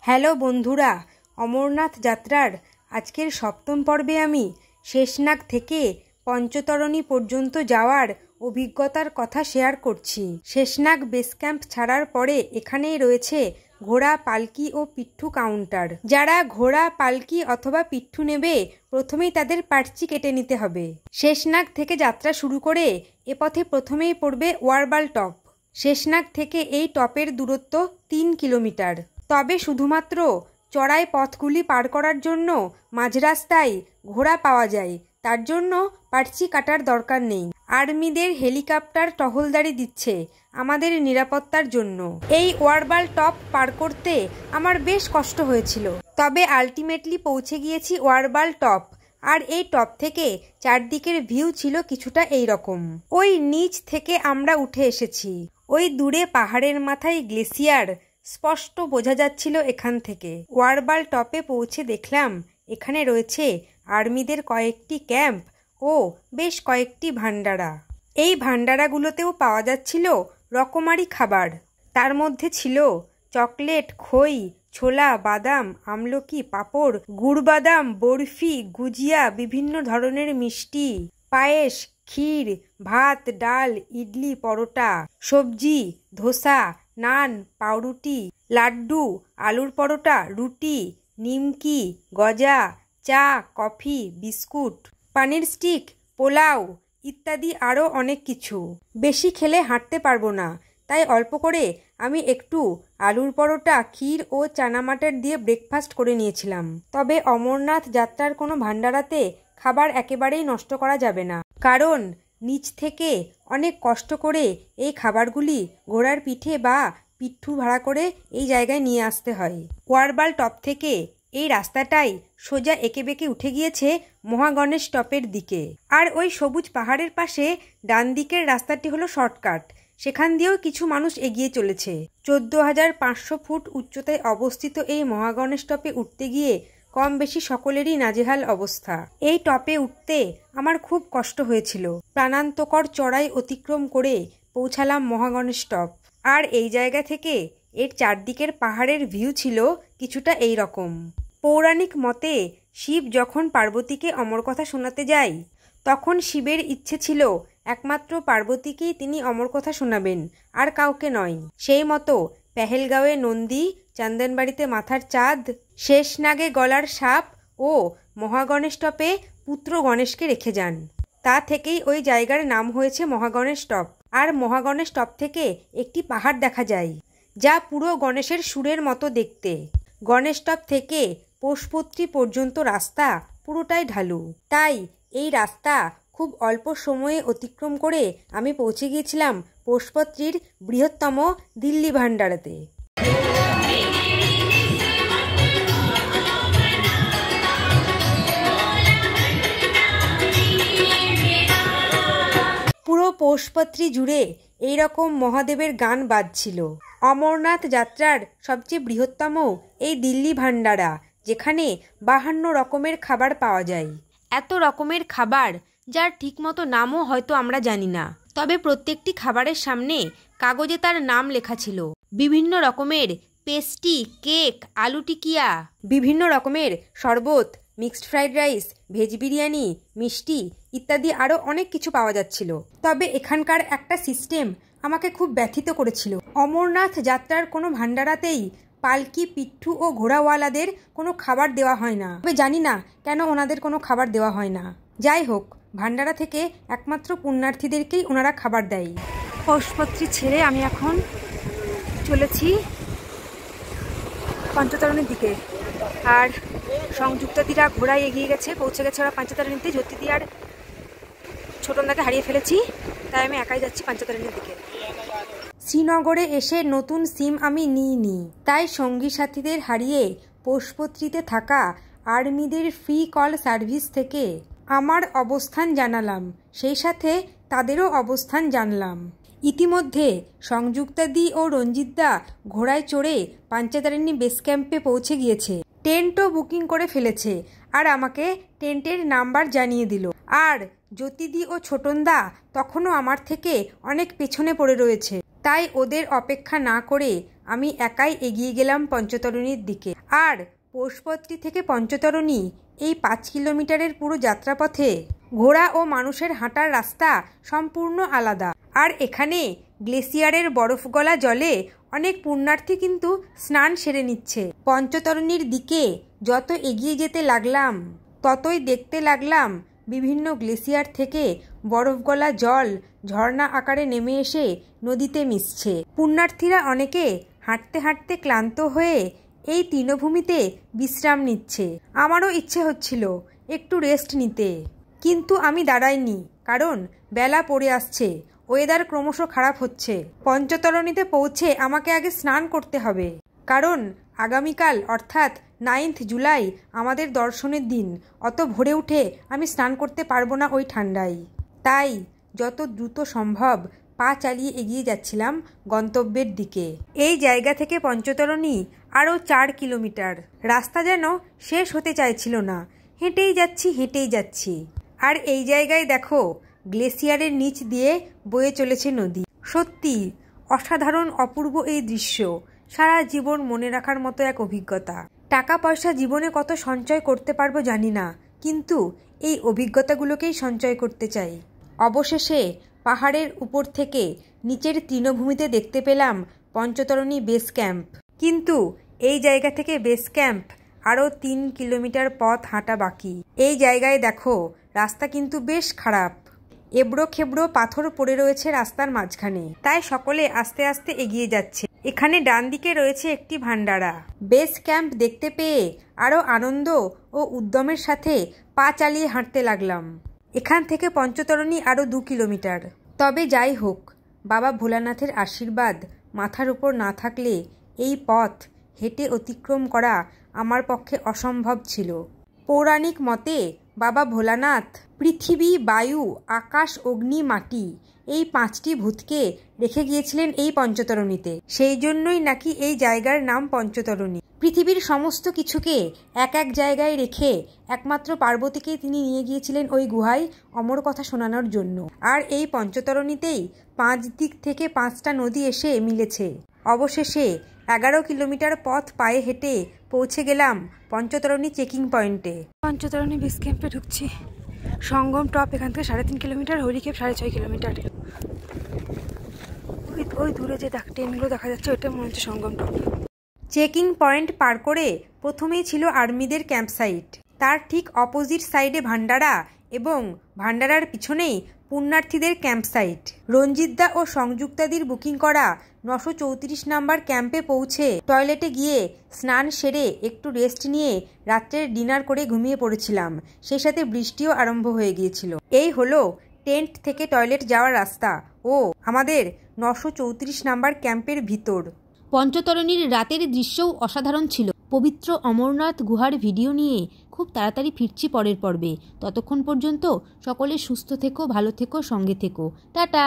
Hello বন্ধুরা, অমরনাথ যাত্রার আজকের সপ্তম পর্বে আমি শেষনাগ থেকে পঞ্চতরণী পর্যন্ত যাওয়ার অভিজ্ঞতার কথা শেয়ার করছি। শেষনাগ বেস ক্যাম্প ছাড়ার পরে এখানেই রয়েছে ঘোড়া, পালকি ও পিঠু কাউন্টার। যারা ঘোড়া, পালকি অথবা পিঠু নেবে প্রথমেই তাদের পার্চি কেটে নিতে হবে। শেষনাগ থেকে যাত্রা শুরু করে এ পথে প্রথমেই পড়বে ওয়ারবাল টপ। শেষনাগ থেকে এই টপের দূরত্ব 3 কিলোমিটার। তবে শুধুমাত্র চড়াই পথগুলি পার করার জন্য মাঝ রাস্তায় ঘোড়া পাওয়া যায়, তার জন্য পার্চি কাটার দরকার নেই। আর্মিদের হেলিকপ্টার টহলদারি দিচ্ছে আমাদের নিরাপত্তার জন্য। এই ওয়ারবাল টপ পার করতে আমার বেশ কষ্ট হয়েছিল, তবে আলটিমেটলি পৌঁছে গিয়েছি ওয়ারবাল টপ। আর এই টপ থেকে চারদিকের ভিউ ছিল কিছুটা এই রকম। ওই নিচ থেকে আমরা উঠে এসেছি। ওই দূরে পাহাড়ের মাথায় গ্লেসিয়ার স্পষ্ট বোঝা যাচ্ছিল এখান থেকে। ওয়ারবাল টপে পৌঁছে দেখলাম এখানে রয়েছে আর্মিদের কয়েকটি ক্যাম্প ও বেশ কয়েকটি ভান্ডারা। এই ভান্ডারাগুলোতেও পাওয়া যাচ্ছিল রকমারি খাবার। তার মধ্যে ছিল চকলেট, খই, ছোলা, বাদাম, আমলকি, পাঁপড়, গুড় বাদাম, বরফি, গুজিয়া, বিভিন্ন ধরনের মিষ্টি, পায়েস, ক্ষীর, ভাত, ডাল, ইডলি, পরোটা, সবজি, ধোসা, নান, পাউরুটি, লাড্ডু, আলুর পরোটা, রুটি, নিমকি, গজা, চা, কফি, বিস্কুট, পানির স্টিক, পোলাও ইত্যাদি আরও অনেক কিছু। বেশি খেলে হাঁটতে পারবো না, তাই অল্প করে আমি একটু আলুর পরোটা, ক্ষীর ও চানা মাটার দিয়ে ব্রেকফাস্ট করে নিয়েছিলাম। তবে অমরনাথ যাত্রার কোনো ভান্ডারাতে খাবার একেবারেই নষ্ট করা যাবে না, কারণ নিচ থেকে অনেক কষ্ট করে এই খাবারগুলি ঘোড়ার পিঠে বা পিঠু ভাড়া করে এই জায়গায় নিয়ে আসতে হয়। ওয়ারবাল টপ থেকে এই রাস্তাটাই সোজা এঁকে বেঁকে উঠে গিয়েছে মহাগণেশ টপের দিকে। আর ওই সবুজ পাহাড়ের পাশে ডান দিকের রাস্তাটি হলো শর্টকাট, সেখান দিয়েও কিছু মানুষ এগিয়ে চলেছে। 14,500 ফুট উচ্চতায় অবস্থিত এই মহাগণেশ টপে উঠতে গিয়ে কম বেশি সকলেরই নাজেহাল অবস্থা। এই টপে উঠতে আমার খুব কষ্ট হয়েছিল। প্রাণান্তকর চড়াই অতিক্রম করে পৌঁছালাম মহাগণেশ টপ। আর এই জায়গা থেকে এর চারদিকের পাহাড়ের ভিউ ছিল কিছুটা এই রকম। পৌরাণিক মতে শিব যখন পার্বতীকে অমর কথা শোনাতে যায়, তখন শিবের ইচ্ছে ছিল একমাত্র পার্বতীকেই তিনি অমর কথা শোনাবেন, আর কাউকে নয়। সেই মতো পেহেলগাঁওয়ে নন্দী, চন্দনবাড়িতে মাথার চাঁদ, শেষনাগে গলার সাপ ও মহাগণেশ টপে পুত্র গণেশকে রেখে যান। তা থেকেই ওই জায়গার নাম হয়েছে মহাগণেশ টপ। আর মহাগণেশ টপ থেকে একটি পাহাড় দেখা যায়, যা পুরো গণেশের সুরের মতো দেখতে। গণেশ টপ থেকে পোষপত্রী পর্যন্ত রাস্তা পুরোটাই ঢালু, তাই এই রাস্তা খুব অল্প সময়ে অতিক্রম করে আমি পৌঁছে গিয়েছিলাম পোষপত্রীর বৃহত্তম দিল্লি ভান্ডারাতে। পুরো পোষপত্রী জুড়ে এইরকম মহাদেবের গান বাজছিল। অমরনাথ যাত্রার সবচেয়ে বৃহত্তম এই দিল্লি ভান্ডারা, যেখানে 52 রকমের খাবার পাওয়া যায়। এত রকমের খাবার যার ঠিকমতো নামও হয়তো আমরা জানি না, তবে প্রত্যেকটি খাবারের সামনে কাগজে তার নাম লেখা ছিল। বিভিন্ন রকমের পেস্ট্রি, কেক, আলু টিকিয়া, বিভিন্ন রকমের শরবত, mixed fried rice, veg biryani, মিষ্টি ইত্যাদি আরও অনেক কিছু পাওয়া যাচ্ছিল। তবে এখানকার একটা সিস্টেম আমাকে খুব ব্যথিত করেছিল। অমরনাথ যাত্রার কোনো ভান্ডারাতেই পালকি, পিঠু ও ঘোড়াওয়ালাদের কোনো খাবার দেওয়া হয় না। তবে জানি না কেন ওনাদের কোনো খাবার দেওয়া হয় না। যাই হোক, ভান্ডারা থেকে একমাত্র পুণ্যার্থীদেরকেই ওনারা খাবার দেয়। পোষপত্রী ছেড়ে আমি এখন চলেছি পঞ্চতরণীর দিকে। আর সংযুক্তাদিরা ঘোড়ায় এগিয়ে গেছে, পৌঁছে গেছে ওরা পঞ্চতরণীতে। জ্যোতিদি আর ছোটনদাকে হারিয়ে ফেলেছি, তাই আমি একাই যাচ্ছি পঞ্চতরণীর দিকে। শ্রীনগরে এসে নতুন সিম আমি নিইনি, তাই সঙ্গী সাথীদের হারিয়ে পোষপত্রীতে থাকা আর্মিদের ফ্রি কল সার্ভিস থেকে আমার অবস্থান জানালাম, সেই সাথে তাদেরও অবস্থান জানলাম। ইতিমধ্যে সংযুক্তাদি ও রঞ্জিতদা ঘোড়ায় চড়ে পঞ্চতরণী বেস ক্যাম্পে পৌঁছে গিয়েছে। টেন্টও বুকিং করে ফেলেছে আর আমাকে টেন্টের নাম্বার জানিয়ে দিল। আর জ্যোতিদি ও ছোটনদা তখনও আমার থেকে অনেক পেছনে পড়ে রয়েছে। তাই ওদের অপেক্ষা না করে আমি একাই এগিয়ে গেলাম পঞ্চতরণীর দিকে। আর পৌষপত্রী থেকে পঞ্চতরণী এই 5 কিলোমিটারের পুরো যাত্রাপথে ঘোড়া ও মানুষের হাঁটার রাস্তা সম্পূর্ণ আলাদা। আর এখানে গ্লেসিয়ারের বরফ গলা জলে অনেক পুণ্যার্থী কিন্তু স্নান সেরে নিচ্ছে। পঞ্চতরণীর দিকে যত এগিয়ে যেতে লাগলাম ততই দেখতে লাগলাম বিভিন্ন গ্লেসিয়ার থেকে বরফ গলা জল ঝর্ণা আকারে নেমে এসে নদীতে মিশছে। পুণ্যার্থীরা অনেকে হাঁটতে হাঁটতে ক্লান্ত হয়ে এই তৃণভূমিতে বিশ্রাম নিচ্ছে। আমারও ইচ্ছে হচ্ছিল একটু রেস্ট নিতে, কিন্তু আমি দাঁড়াইনি, কারণ বেলা পড়ে আসছে, ওয়েদার ক্রমশ খারাপ হচ্ছে। পঞ্চতরণীতে পৌঁছে আমাকে আগে স্নান করতে হবে, কারণ আগামীকাল অর্থাৎ 9 জুলাই আমাদের দর্শনের দিন। অত ভোরে উঠে আমি স্নান করতে পারবো না ওই ঠান্ডায়। তাই যত দ্রুত সম্ভব পা চালিয়ে এগিয়ে যাচ্ছিলাম গন্তব্যের দিকে। এই জায়গা থেকে পঞ্চতরণী আরও 4 কিলোমিটার। রাস্তা যেন শেষ হতে চাইছিল না, হেঁটেই যাচ্ছি। আর এই জায়গায় দেখো গ্লেসিয়ারের নিচ দিয়ে বয়ে চলেছে নদী। সত্যি অসাধারণ অপূর্ব এই দৃশ্য, সারা জীবন মনে রাখার মতো এক অভিজ্ঞতা। টাকা পয়সা জীবনে কত সঞ্চয় করতে পারবো জানি না, কিন্তু এই অভিজ্ঞতাগুলোকেই সঞ্চয় করতে চাই। অবশেষে পাহাড়ের উপর থেকে নিচের তৃণভূমিতে দেখতে পেলাম পঞ্চতরণী বেস ক্যাম্প। কিন্তু এই জায়গা থেকে বেস ক্যাম্প আরও 3 কিলোমিটার পথ হাঁটা বাকি। এই জায়গায় দেখো রাস্তা কিন্তু বেশ খারাপ, এবড়ো খেবড়ো পাথর পড়ে রয়েছে রাস্তার মাঝখানে। তাই সকলে আস্তে আস্তে এগিয়ে যাচ্ছে। এখানে ডান দিকে রয়েছে একটি ভান্ডারা। বেস ক্যাম্প দেখতে পেয়ে আরও আনন্দ ও উদ্যমের সাথে পা চালিয়ে হাঁটতে লাগলাম। এখান থেকে পঞ্চতরণী আরও 2 কিলোমিটার। তবে যাই হোক, বাবা ভোলানাথের আশীর্বাদ মাথার উপর না থাকলে এই পথ হেঁটে অতিক্রম করা আমার পক্ষে অসম্ভব ছিল। পৌরাণিক মতে বাবা ভোলানাথ পৃথিবী, বায়ু, আকাশ, অগ্নি, মাটি এই 5টি ভূতকে রেখে গিয়েছিলেন এই পঞ্চতরণীতে। সেই জন্যই নাকি এই জায়গার নাম পঞ্চতরণী। পৃথিবীর সমস্ত কিছুকে এক এক জায়গায় রেখে একমাত্র পার্বতীকে তিনি নিয়ে গিয়েছিলেন ওই গুহায় অমর কথা শোনানোর জন্য। আর এই পঞ্চতরণীতেই 5 দিক থেকে 5টা নদী এসে মিলেছে। অবশেষে 11 কিলোমিটার পথ পায়ে হেঁটে পৌঁছে গেলাম পঞ্চতরণী চেকিং পয়েন্টে। পঞ্চতরণী বেস ক্যাম্পে ঢুকছি। সঙ্গম টপ এখান থেকে 3.5 কিলোমিটার, হরিকেপ 6.5 কিলোমিটার। ওই দূরে যে ট্রেনগুলো দেখা যাচ্ছে ওইটা মনে হচ্ছে সঙ্গম টপ। চেকিং পয়েন্ট পার করে প্রথমেই ছিল আর্মিদের ক্যাম্প সাইট, তার ঠিক অপোজিট সাইডে ভান্ডারা এবং ভান্ডারার পিছনেই পুণ্যার্থীদের ক্যাম্প সাইট। রঞ্জিতদা ও সংযুক্তাদির বুকিং করা 934 নাম্বার ক্যাম্পে পৌঁছে টয়লেটে গিয়ে স্নান সেরে একটু রেস্ট নিয়ে রাত্রের ডিনার করে ঘুমিয়ে পড়েছিলাম। সেই সাথে বৃষ্টিও আরম্ভ হয়ে গিয়েছিল। এই হলো টেন্ট থেকে টয়লেট যাওয়ার রাস্তা ও আমাদের 934 নাম্বার ক্যাম্পের ভিতর। পঞ্চতরণীর রাতের দৃশ্যও অসাধারণ ছিল। পবিত্র অমরনাথ গুহার ভিডিও নিয়ে খুব তাড়াতাড়ি ফিরছি পরের পর্বে। ততক্ষণ পর্যন্ত সকলে সুস্থ থেকো, ভালো থেকো, সঙ্গে থেকো। টাটা।